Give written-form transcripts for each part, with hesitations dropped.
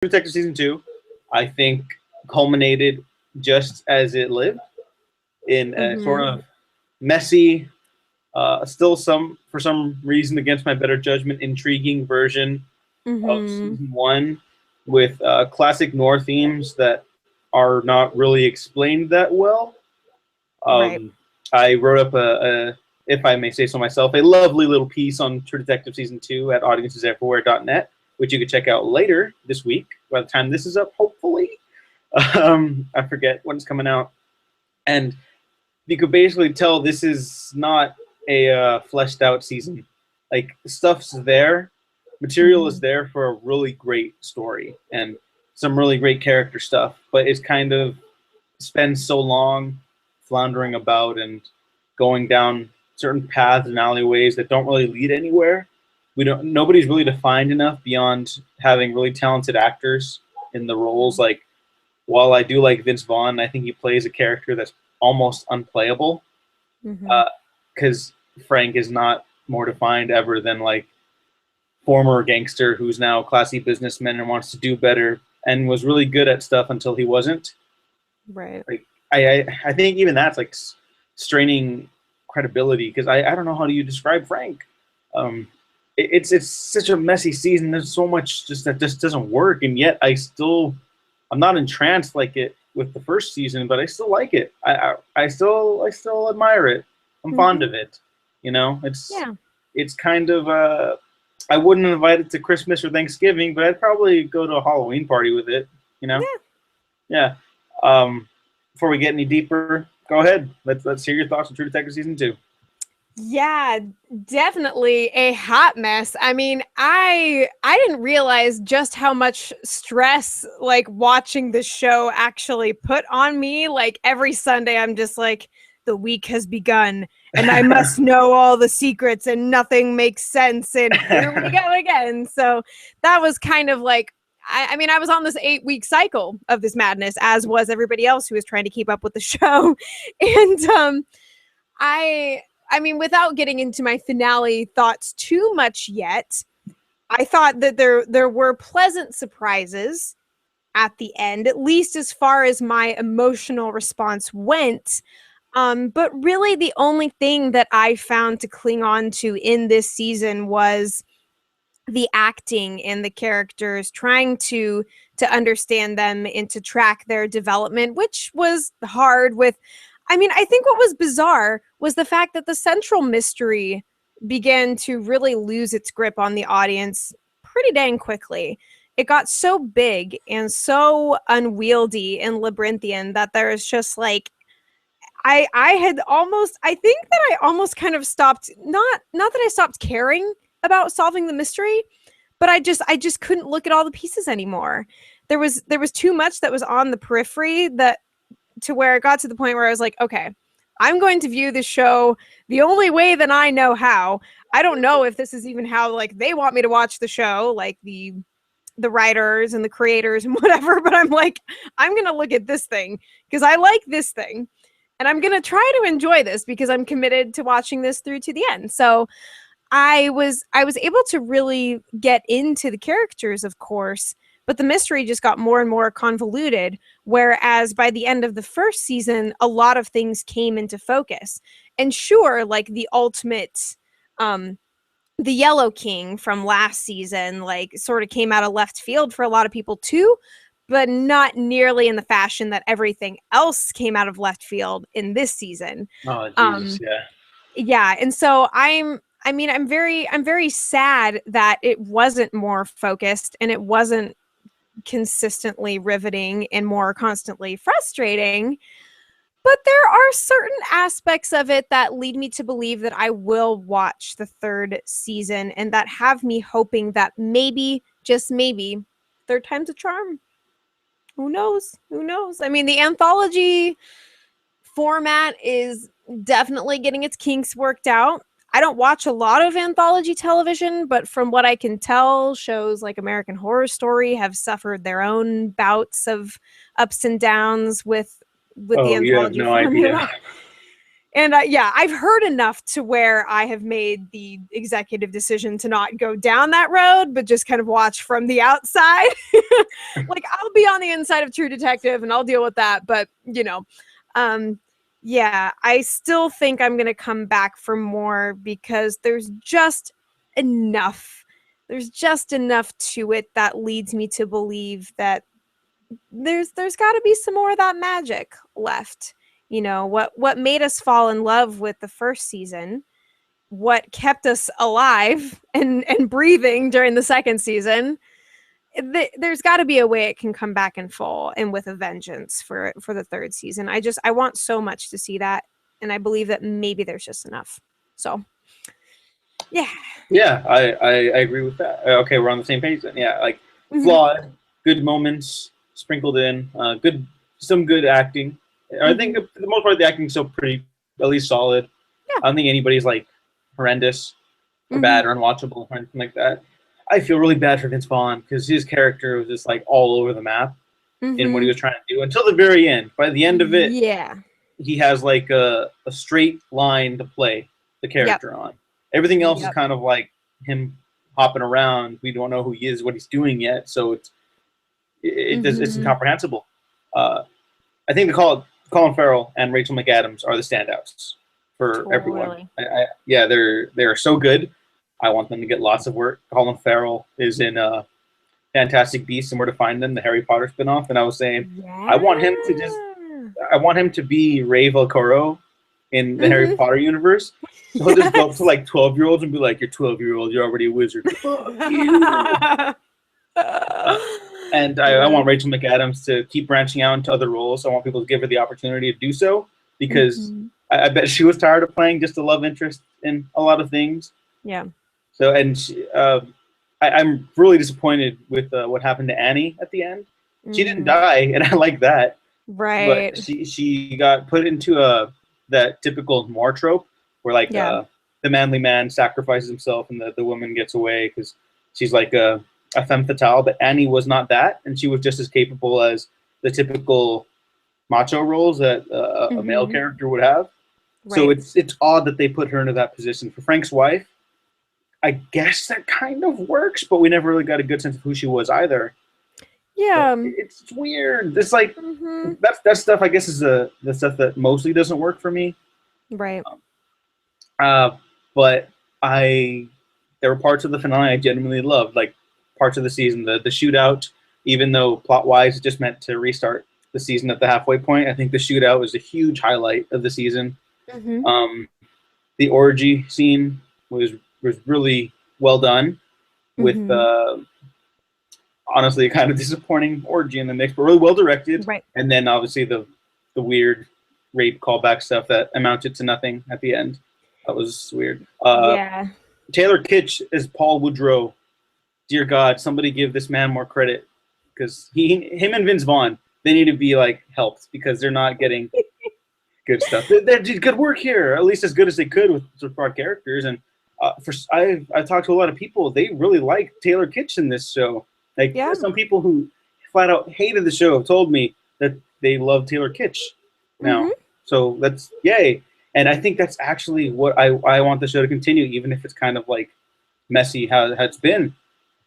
Detective Season 2, I think, culminated just as it lived in a sort of messy, still for some reason against my better judgment, intriguing version of Season 1 with classic noir themes that are not really explained that well. Right. I wrote up if I may say so myself, a lovely little piece on True Detective Season 2 at audienceseverywhere.net, which you can check out later this week, by the time this is up, hopefully. I forget when it's coming out. And you could basically tell this is not a fleshed out season. Like, stuff's there. Material is there for a really great story and some really great character stuff, but it's kind of spends so long floundering about and going down certain paths and alleyways that don't really lead anywhere. Nobody's really defined enough beyond having really talented actors in the roles. Like, while I do like Vince Vaughn, I think he plays a character that's almost unplayable. Because Frank is not more defined ever than like former gangster who's now a classy businessman and wants to do better and was really good at stuff until he wasn't. Right. Like, I think even that's like straining credibility, because I don't know how do you describe Frank. It's such a messy season. There's so much just that just doesn't work, and yet I'm not entranced like it with the first season, but I still like it. I still admire it. I'm fond of it. You know, it's kind of I wouldn't invite it to Christmas or Thanksgiving, but I'd probably go to a Halloween party with it. You know, yeah. Before we get any deeper, go ahead. Let's hear your thoughts on True Detective Season 2. Yeah, definitely a hot mess. I mean, I didn't realize just how much stress like watching the show actually put on me. Like every Sunday I'm just like, the week has begun and I must know all the secrets and nothing makes sense and here we go again. So that was kind of like, I mean, I was on this 8-week cycle of this madness, as was everybody else who was trying to keep up with the show. And I mean, without getting into my finale thoughts too much yet, I thought that there were pleasant surprises at the end, at least as far as my emotional response went. But really the only thing that I found to cling on to in this season was the acting and the characters, trying to understand them and to track their development, which was hard with, I mean, I think what was bizarre was the fact that the central mystery began to really lose its grip on the audience pretty dang quickly. It got so big and so unwieldy and labyrinthian that there's just like, I think that I almost kind of stopped, not that I stopped caring about solving the mystery, but I just couldn't look at all the pieces anymore. There was too much that was on the periphery that to where it got to the point where I was like, okay, I'm going to view this show the only way that I know how. I don't know if this is even how like they want me to watch the show, like the writers and the creators and whatever, but I'm like, I'm going to look at this thing because I like this thing. And I'm going to try to enjoy this because I'm committed to watching this through to the end. So I was able to really get into the characters, of course, but the mystery just got more and more convoluted. Whereas by the end of the first season, a lot of things came into focus. And sure, like the ultimate, the Yellow King from last season, like sort of came out of left field for a lot of people too, but not nearly in the fashion that everything else came out of left field in this season. Oh, Jesus, Yeah. And so I'm very sad that it wasn't more focused and it wasn't consistently riveting and more constantly frustrating. But there are certain aspects of it that lead me to believe that I will watch the third season and that have me hoping that maybe, just maybe, third time's a charm. Who knows? Who knows? I mean, the anthology format is definitely getting its kinks worked out. I don't watch a lot of anthology television, but from what I can tell, shows like American Horror Story have suffered their own bouts of ups and downs with the anthology you have no formula. idea. And yeah, I've heard enough to where I have made the executive decision to not go down that road, but just kind of watch from the outside. Like, I'll be on the inside of True Detective and I'll deal with that. But, yeah, I still think I'm going to come back for more because there's just enough. There's just enough to it that leads me to believe that there's got to be some more of that magic left. What made us fall in love with the first season, what kept us alive and breathing during the second season. There's got to be a way it can come back in full and with a vengeance for the third season. I want so much to see that, and I believe that maybe there's just enough. So Yeah, I agree with that. Okay, we're on the same page then. Yeah, like flawed, good moments sprinkled in, some good acting. I think for the most part the acting's still pretty, at least solid. Yeah. I don't think anybody's like horrendous or bad or unwatchable or anything like that. I feel really bad for Vince Vaughn because his character was just like all over the map in what he was trying to do until the very end. By the end of it, he has like a straight line to play the character on. Everything else is kind of like him hopping around. We don't know who he is, what he's doing yet, so it's incomprehensible. I think Colin Farrell and Rachel McAdams are the standouts for everyone. They're so good. I want them to get lots of work. Colin Farrell is in Fantastic Beasts and Where to Find Them, the Harry Potter spinoff, and I was saying I want him to be Ray Velcoro in the Harry Potter universe. So he'll just go up to like 12-year-olds and be like, "You're 12-year-old. You're already a wizard." And I want Rachel McAdams to keep branching out into other roles. I want people to give her the opportunity to do so because I bet she was tired of playing just a love interest in a lot of things. Yeah. So, and I'm really disappointed with what happened to Annie at the end. She didn't die, and I like that. Right. But she got put into that typical noir trope where like the manly man sacrifices himself and the woman gets away because she's like a femme fatale. But Annie was not that, and she was just as capable as the typical macho roles that a male character would have. Right. So it's odd that they put her into that position. For Frank's wife, I guess that kind of works, but we never really got a good sense of who she was either. Yeah, it's weird. It's like that stuff. I guess is the stuff that mostly doesn't work for me. Right. But there were parts of the finale I genuinely loved, like parts of the season, the shootout. Even though plot wise, it just meant to restart the season at the halfway point. I think the shootout was a huge highlight of the season. The orgy scene was really well done, with honestly a kind of disappointing orgy in the mix, but really well directed. Right. And then obviously the weird rape callback stuff that amounted to nothing at the end. That was weird. Taylor Kitsch as Paul Woodrow. Dear God, somebody give this man more credit, because him and Vince Vaughn, they need to be like helped because they're not getting good stuff. They did good work here, at least as good as they could with our characters. And I've talked to a lot of people. They really like Taylor Kitsch in this show. Like some people who flat out hated the show have told me that they love Taylor Kitsch now. So that's yay. And I think that's actually what I want the show to continue, even if it's kind of like messy how it's been.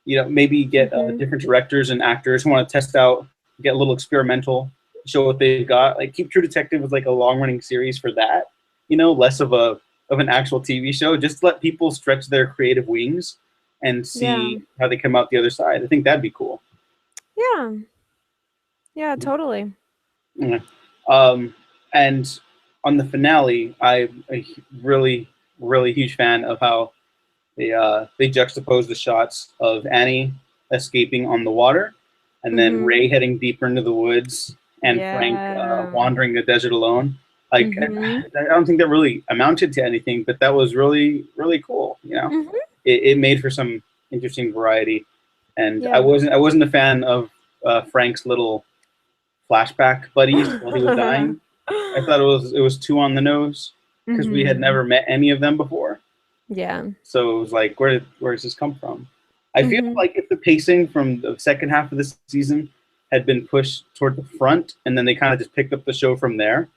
Maybe get different directors and actors who want to test out, get a little experimental, show what they've got. Like keep True Detective as like a long running series for that. Less of an actual TV show. Just let people stretch their creative wings and see how they come out the other side. I think that'd be cool. Yeah. Yeah, totally. Yeah. And on the finale, I'm a really, really huge fan of how they juxtapose the shots of Annie escaping on the water, and then Ray heading deeper into the woods, and Frank wandering the desert alone. Like I don't think that really amounted to anything, but that was really, really cool. It made for some interesting variety, and I wasn't a fan of Frank's little flashback buddies while he was dying. I thought it was too on the nose because we had never met any of them before. Yeah. So it was like, where does this come from? I feel like if the pacing from the second half of this season had been pushed toward the front, and then they kind of just picked up the show from there,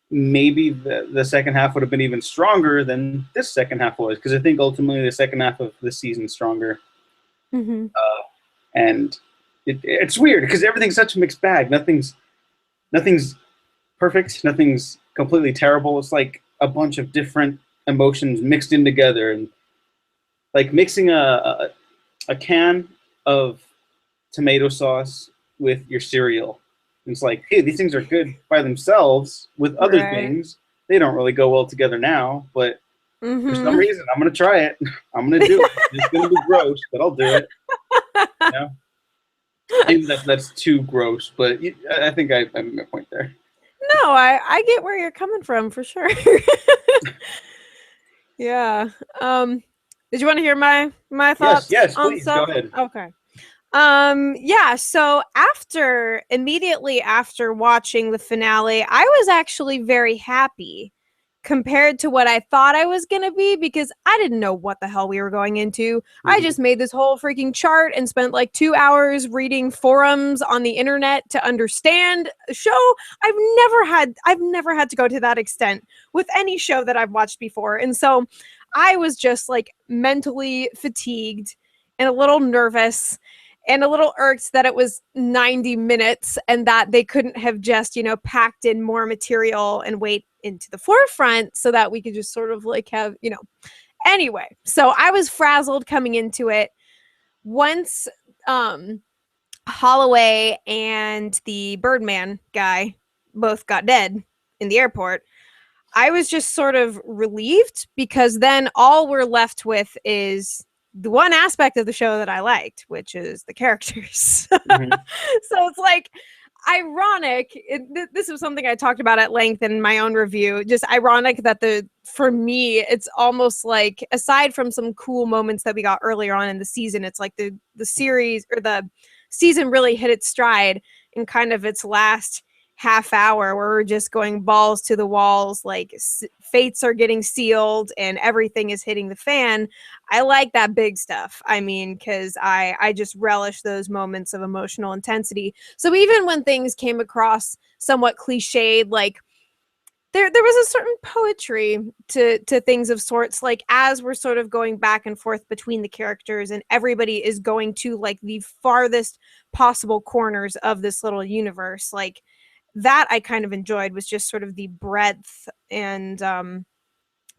maybe the second half would have been even stronger than this second half was, because I think ultimately the second half of the season is stronger. Mm-hmm. And it's weird because everything's such a mixed bag. Nothing's perfect. Nothing's completely terrible. It's like a bunch of different emotions mixed in together, and like mixing a can of tomato sauce with your cereal. It's like, hey, these things are good by themselves. With other things, they don't really go well together now. But for some reason, I'm gonna try it. I'm gonna do it. It's gonna be gross, but I'll do it. You know? Maybe that's too gross, but I think I made my point there. No, I get where you're coming from for sure. Yeah. Did you want to hear my thoughts Yes, on please stuff? go ahead. Okay. Yeah, so immediately after watching the finale, I was actually very happy compared to what I thought I was going to be, because I didn't know what the hell we were going into. Mm-hmm. I just made this whole freaking chart and spent like 2 hours reading forums on the internet to understand a show. I've never had to go to that extent with any show that I've watched before. And so I was just like mentally fatigued and a little nervous and a little irked that it was 90 minutes and that they couldn't have just, packed in more material and wait into the forefront so that we could just sort of like have, anyway. So I was frazzled coming into it. Once Holloway and the Birdman guy both got dead in the airport, I was just sort of relieved, because then all we're left with is the one aspect of the show that I liked, which is the characters. Mm-hmm. So it's like ironic. This was something I talked about at length in my own review. Just ironic that for me, it's almost like, aside from some cool moments that we got earlier on in the season, it's like the series or the season really hit its stride in kind of its last half hour, where we're just going balls to the walls, like fates are getting sealed and everything is hitting the fan. I like that big stuff. I mean, because I just relish those moments of emotional intensity. So even when things came across somewhat cliched, like there was a certain poetry to things of sorts, like as we're sort of going back and forth between the characters and everybody is going to like the farthest possible corners of this little universe, like that I kind of enjoyed, was just sort of the breadth and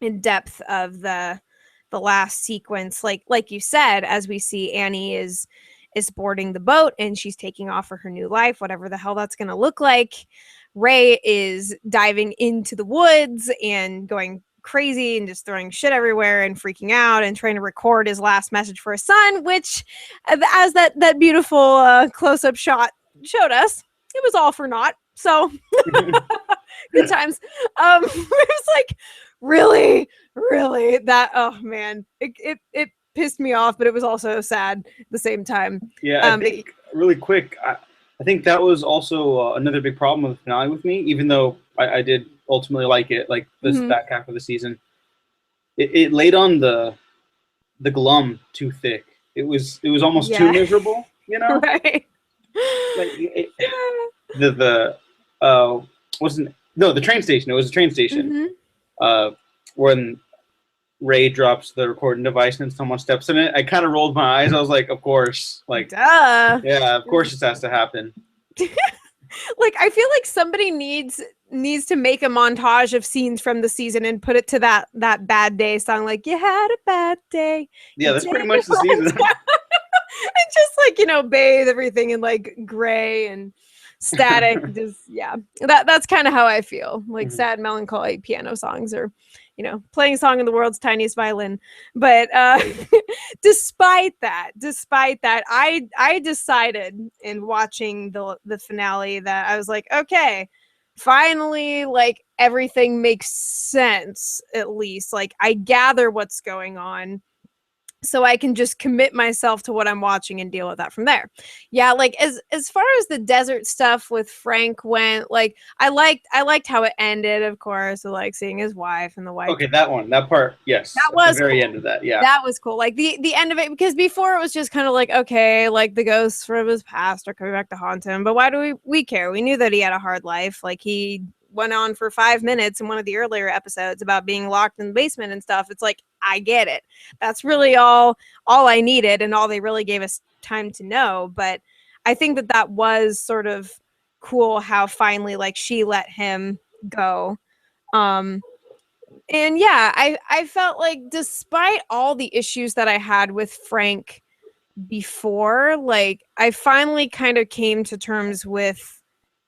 in depth of the last sequence. Like you said, as we see Annie is boarding the boat and she's taking off for her new life, whatever the hell that's going to look like. Ray is diving into the woods and going crazy and just throwing shit everywhere and freaking out and trying to record his last message for his son, which, as that beautiful close-up shot showed us, it was all for naught. So good times. It was like, really that, oh man, it pissed me off, but it was also sad at the same time. Yeah, I think really quick, I think that was also another big problem with the finale with me, even though I did ultimately like it, like this back half of the season. It laid on the glum too thick. It was almost too miserable, Right. Like the train station. It was a train station. When Ray drops the recording device and someone steps in it, I kind of rolled my eyes. I was like, of course, like, duh. Yeah, of course this has to happen. Like, I feel like somebody needs to make a montage of scenes from the season and put it to that Bad Day song, like, you had a bad day. Yeah, that's pretty much the season. And just like, bathe everything in like gray and static. Just, yeah, that's kind of how I feel. Like sad, melancholy piano songs, or playing a song in the world's tiniest violin. But despite that, I decided in watching the finale that I was like, okay, finally, like everything makes sense. At least, like, I gather what's going on, so I can just commit myself to what I'm watching and deal with that from there. Yeah, like as far as the desert stuff with Frank went, like I liked how it ended, of course, with like seeing his wife and the wife. Okay, that part, yes. That was the very cool. end of that, yeah. That was cool. Like the end of it, because before it was just kind of like, okay, like the ghosts from his past are coming back to haunt him, but why do we care? We knew that he had a hard life. Like he went on for 5 minutes in one of the earlier episodes about being locked in the basement and stuff. It's like, I get it. That's really all I needed and all they really gave us time to know. But I think that was sort of cool how finally like she let him go. And yeah, I felt like despite all the issues that I had with Frank before, like I finally kind of came to terms with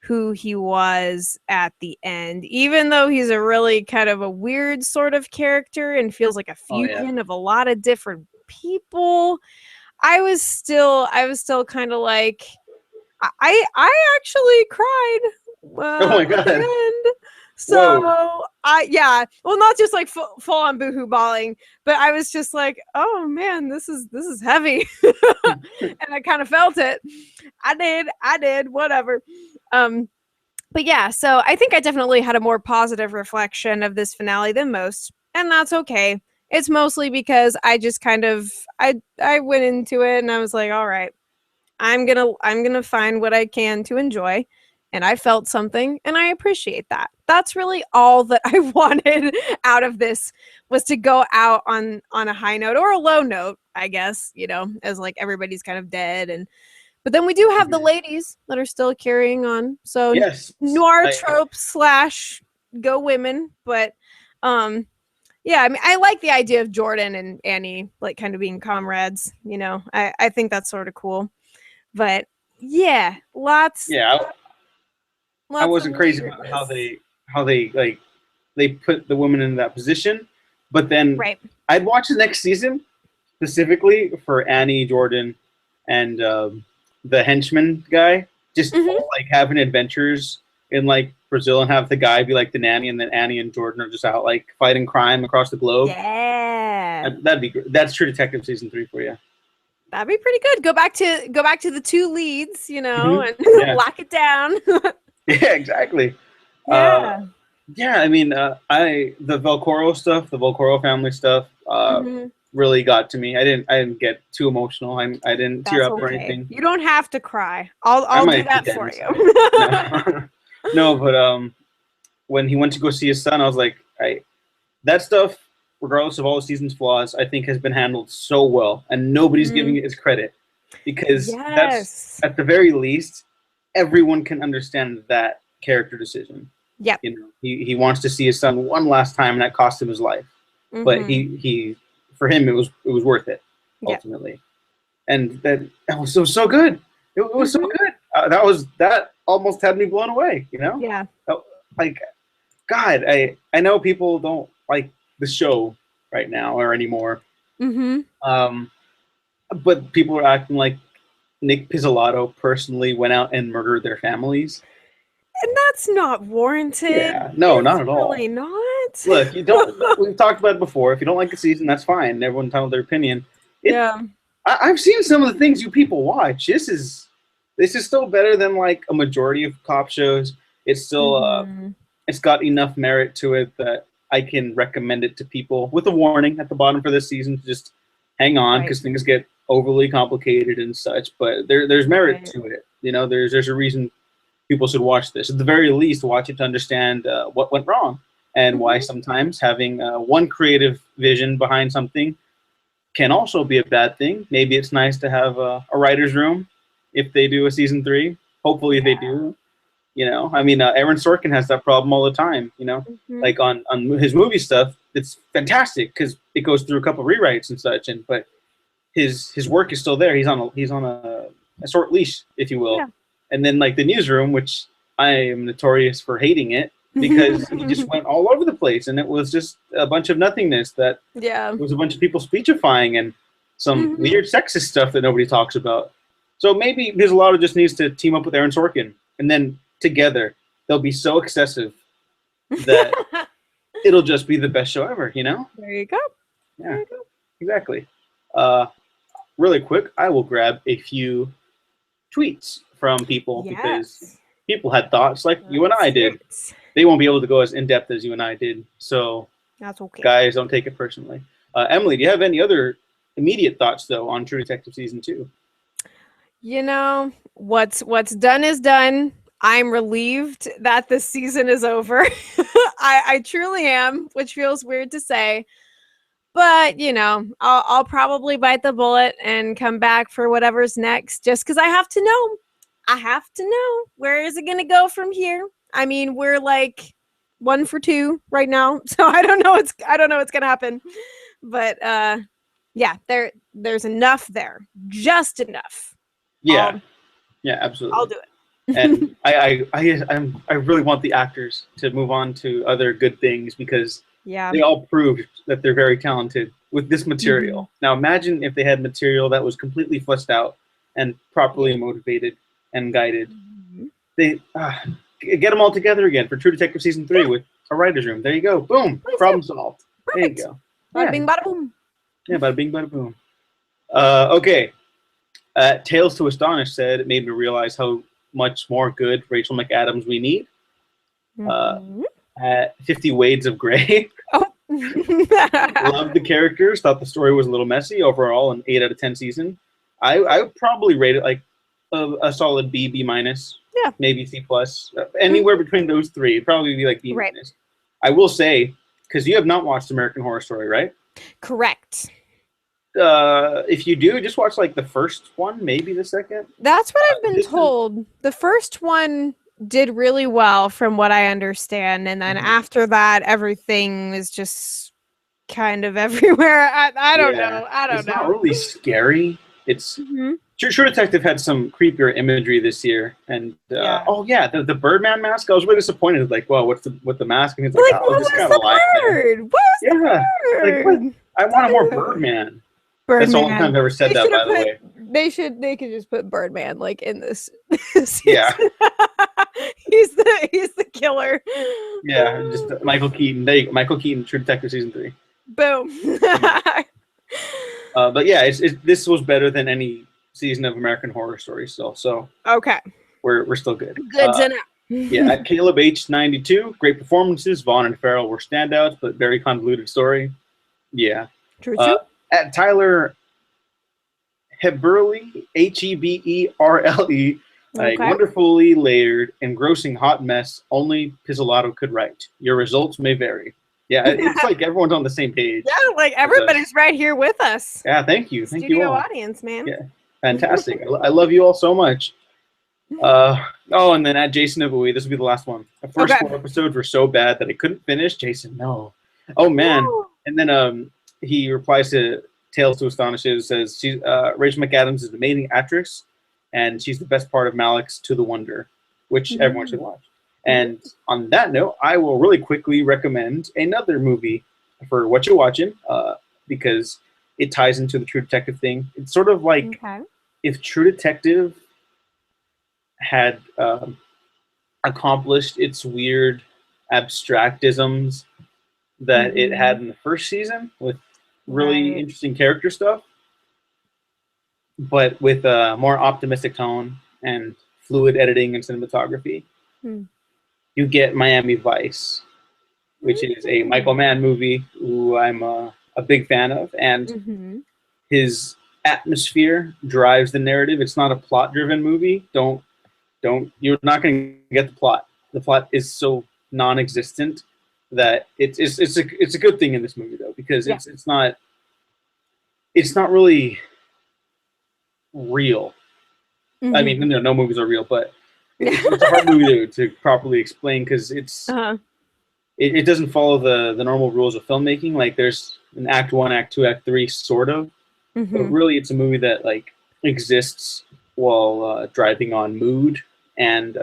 who he was at the end, even though he's a really kind of a weird sort of character and feels like a fusion of a lot of different people. I was still kind of like, I actually cried Oh my God. at the end. So well, not just like full on boohoo bawling, but I was just like, oh man, this is heavy, and I kind of felt it. I did, whatever. But yeah, so I think I definitely had a more positive reflection of this finale than most, and that's okay. It's mostly because I just kind of I went into it and I was like, all right, I'm gonna find what I can to enjoy. And I felt something and I appreciate that. That's really all that I wanted out of this, was to go out on a high note or a low note, I guess, as like everybody's kind of dead. But then we do have the ladies that are still carrying on. So yes, noir trope / go women. But yeah, I mean, I like the idea of Jordan and Annie like kind of being comrades, I think that's sort of cool. But yeah, lots. Yeah, I wasn't crazy about how they like they put the woman in that position, but then I'd watch the next season specifically for Annie, Jordan, and the henchman guy just all, like having adventures in like Brazil, and have the guy be like the nanny, and then Annie and Jordan are just out like fighting crime across the globe. Yeah, that'd be great. That's True Detective season 3 for you. That'd be pretty good. Go back to the two leads, and lock it down. Yeah, exactly. Yeah. Yeah, I mean, the Velcoro stuff, the Velcoro family stuff, really got to me. I didn't get too emotional. I didn't tear up or anything. You don't have to cry. I'll do that for you. No, but when he went to go see his son, I was like, that stuff, regardless of all the season's flaws, I think has been handled so well, and nobody's giving it its credit, because that's, at the very least, everyone can understand that character decision. Yeah, he wants to see his son one last time, and that cost him his life. But he for him it was worth it ultimately, and that was so good. It was so good. That almost had me blown away. Yeah. Like, God, I know people don't like the show right now or anymore. But people are acting like Nick Pizzolatto personally went out and murdered their families. And that's not warranted. Yeah, no, not at all. Really not. Look, you don't. We've talked about it before. If you don't like the season, that's fine. Everyone entitled their opinion. I've seen some of the things you people watch. This is still better than like a majority of cop shows. It's still it's got enough merit to it that I can recommend it to people, with a warning at the bottom for this season to just hang on, because things get overly complicated and such. But there's merit to it. There's a reason people should watch this. At the very least, watch it to understand what went wrong, and why sometimes having one creative vision behind something can also be a bad thing. Maybe it's nice to have a writer's room if they do a season 3. Hopefully they do. I mean, Aaron Sorkin has that problem all the time. Like on his movie stuff, it's fantastic because it goes through a couple rewrites and such. But his work is still there. He's on a short leash, if you will. Yeah. And then like the newsroom, which I am notorious for hating it, because he just went all over the place, and it was just a bunch of nothingness that was a bunch of people speechifying and some weird sexist stuff that nobody talks about. So maybe Pizzolatto just needs to team up with Aaron Sorkin, and then together they'll be so excessive that it'll just be the best show ever, There you go. Yeah, there you go. Exactly. Really quick, I will grab a few tweets from people, because people had thoughts like you and I did. They won't be able to go as in-depth as you and I did. So that's okay. Guys, don't take it personally. Emily, do you have any other immediate thoughts, though, on True Detective Season 2? What's done is done. I'm relieved that this season is over. I truly am, which feels weird to say. But, you know, I'll probably bite the bullet and come back for whatever's next just because I have to know. I have to know. Where is it going to go from here? I mean, we're like 1 for 2 right now. So I don't know what's going to happen. But yeah, there's enough there. Just enough. Yeah. Yeah, absolutely. I'll do it. And I really want the actors to move on to other good things because they all proved that they're very talented with this material. Now imagine if they had material that was completely fleshed out and properly motivated and guided. They get them all together again for True Detective Season 3 with a writer's room. There you go. Boom. Problem solved. Perfect. There you go. Bada bing, bada boom. Yeah, bada bing, bada boom. Okay. Tales to Astonish said it made me realize how much more good Rachel McAdams we need. 50 Shades of Grey. Loved the characters. Thought the story was a little messy. Overall, an 8 out of 10 season. I would probably rate it like a solid B minus. Yeah. Maybe C plus. Anywhere between those three. It'd probably be like B minus. I will say, because you have not watched American Horror Story, right? Correct. If you do, just watch like the first one, maybe the second. That's what I've been told. The first one did really well from what I understand, and then after that everything is just kind of everywhere. I don't know. It's not really scary. It's True Detective had some creepier imagery this year, and the Birdman mask. I was really disappointed. Like, wow, what's the mask? And he's like, oh, this kind of bird. What was the bird? Like, I want more Birdman. That's the only time I've ever said that, by the way. They could just put Birdman like in this. Yeah. he's the killer. Yeah, just Michael Keaton. There you go. Michael Keaton, True Detective Season 3. Boom. But yeah, this was better than any season of American Horror Story still. So okay, we're still good. Good to know. Yeah, at Caleb H92, great performances. Vaughn and Farrell were standouts, but very convoluted story. Yeah. True. At Tyler Heberle, Heberle, a wonderfully layered, engrossing hot mess only Pizzolatto could write. Your results may vary. Yeah, it's like everyone's on the same page. Yeah, like everybody's right here with us. Yeah, thank you. Thank you all. Audience, man. Yeah, fantastic. I love you all so much. And then at Jason Abui, this will be the last one. The first 4 episodes were so bad that I couldn't finish. Jason, no. Oh, man. No. And then he replies to Tales to Astonish, says, Rachel McAdams is an amazing actress, and she's the best part of Malik's To the Wonder, which everyone should watch. And on that note, I will really quickly recommend another movie for what you're watching, because it ties into the True Detective thing. It's sort of like if True Detective had accomplished its weird abstractisms that it had in the first season with really interesting character stuff, but with a more optimistic tone and fluid editing and cinematography. You get Miami Vice, which is a Michael Mann movie who I'm a big fan of, and his atmosphere drives the narrative. It's not a plot-driven movie. You're not going to get the plot. The plot is so non-existent that it's a good thing in this movie though, because it's not really real. I mean, no movies are real, but it's a hard movie to properly explain because it doesn't follow the normal rules of filmmaking. Like there's an Act 1, Act 2, Act 3 sort of, but really it's a movie that like exists while driving on mood and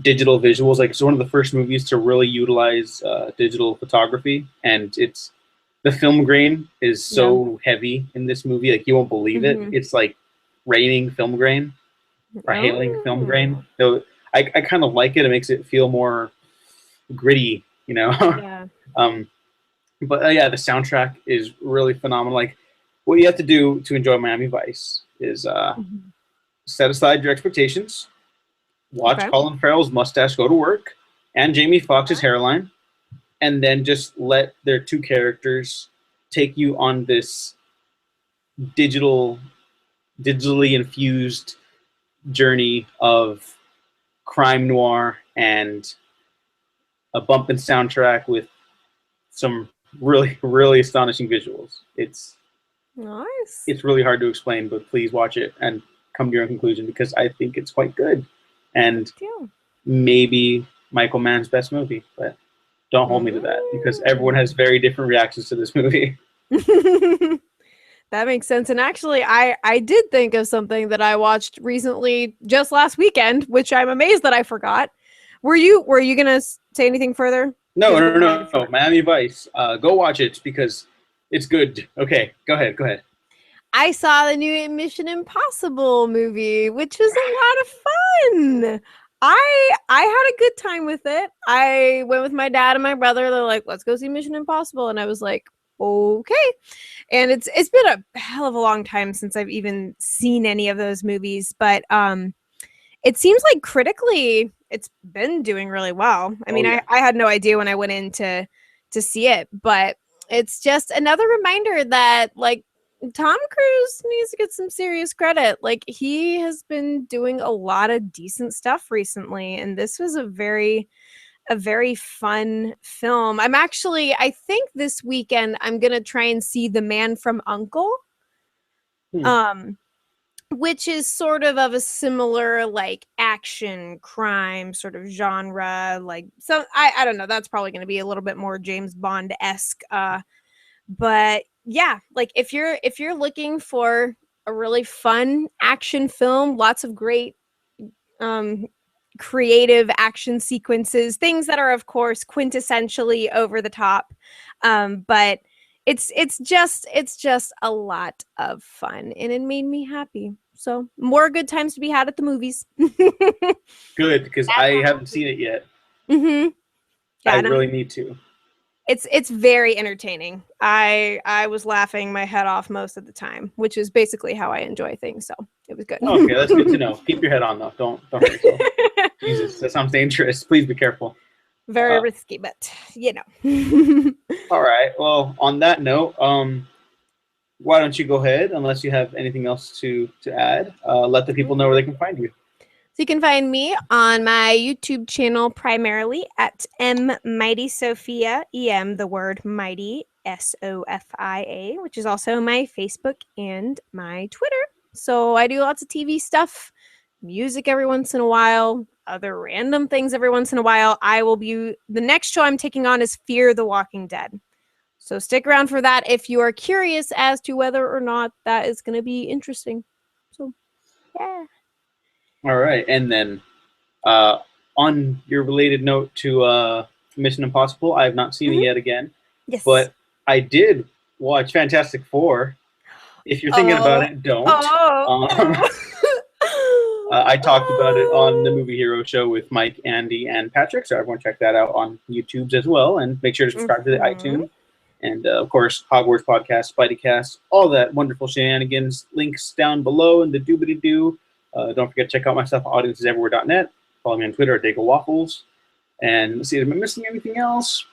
digital visuals. Like it's one of the first movies to really utilize digital photography, and the film grain is so heavy in this movie, like you won't believe it. It's like raining film grain or hailing film grain. So I kind of like it. It makes it feel more gritty, you know. But the soundtrack is really phenomenal. Like what you have to do to enjoy Miami Vice is set aside your expectations, watch Colin Farrell's mustache go to work and Jamie Foxx's hairline, and then just let their two characters take you on this digitally infused journey of crime noir and a bumping soundtrack with some really, really astonishing visuals. It's Nice. really hard to explain, but please watch it and come to your own conclusion because I think it's quite good. And maybe Michael Mann's best movie, but don't hold me to that because everyone has very different reactions to this movie. That makes sense. And actually, I did think of something that I watched recently, just last weekend, which I'm amazed that I forgot. Were you gonna say anything further? No. Miami Vice. Go watch it because it's good. Okay, go ahead. I saw the new Mission Impossible movie, which was a lot of fun. I had a good time with it. I went with my dad and my brother. They're like, "Let's go see Mission Impossible," and I was like, "Okay." And it's been a hell of a long time since I've even seen any of those movies, but it seems like critically it's been doing really well. I mean, I had no idea when I went in to see it, but it's just another reminder that like Tom Cruise needs to get some serious credit. Like he has been doing a lot of decent stuff recently, and this was a very fun film. I think this weekend I'm gonna try and see The Man from U.N.C.L.E. Which is sort of a similar like action crime sort of genre. Like, so I don't know. That's probably going to be a little bit more James Bond-esque. But yeah, like if you're looking for a really fun action film, lots of great creative action sequences, things that are of course quintessentially over the top, but it's just a lot of fun and it made me happy. So more good times to be had at the movies. Good, because I haven't seen it yet. Yeah, I really need to. It's very entertaining. I was laughing my head off most of the time, which is basically how I enjoy things. So it was good. Okay, that's good to know. Keep your head on though. Don't hurt yourself. Jesus, that sounds dangerous. Please be careful. Very risky, but you know. All right. Well, on that note, why don't you go ahead, unless you have anything else to add? Let the people know where they can find you. So you can find me on my YouTube channel primarily at Mighty Sophia, the word mighty, Sofia, which is also my Facebook and my Twitter. So I do lots of TV stuff, music every once in a while, other random things every once in a while. The next show I'm taking on is Fear the Walking Dead. So stick around for that if you are curious as to whether or not that is going to be interesting. So, yeah. All right. And then on your related note to Mission Impossible, I have not seen it yet again. Yes. But I did watch Fantastic Four. If you're thinking about it, don't. I talked about it on the Movie Hero show with Mike, Andy, and Patrick. So everyone check that out on YouTube as well. And make sure to subscribe to the iTunes. And, of course, Hogwarts Podcast, Spideycast, all that wonderful shenanigans. Links down below in the doobity-doo. Don't forget to check out my stuff at audienceseverywhere.net. Follow me on Twitter at DagoWaffles. And let's see, am I missing anything else?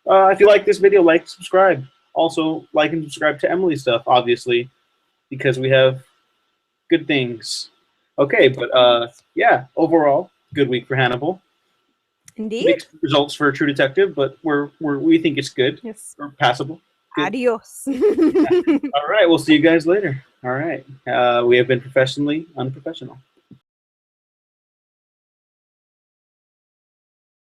If you like this video, like, subscribe. Also, like and subscribe to Emily's stuff, obviously, because we have good things. Okay, but yeah, overall, good week for Hannibal. Indeed. Mixed results for True Detective, but we think it's good. Yes. Or passable. Good. Adios. All right, we'll see you guys later. All right. We have been professionally unprofessional.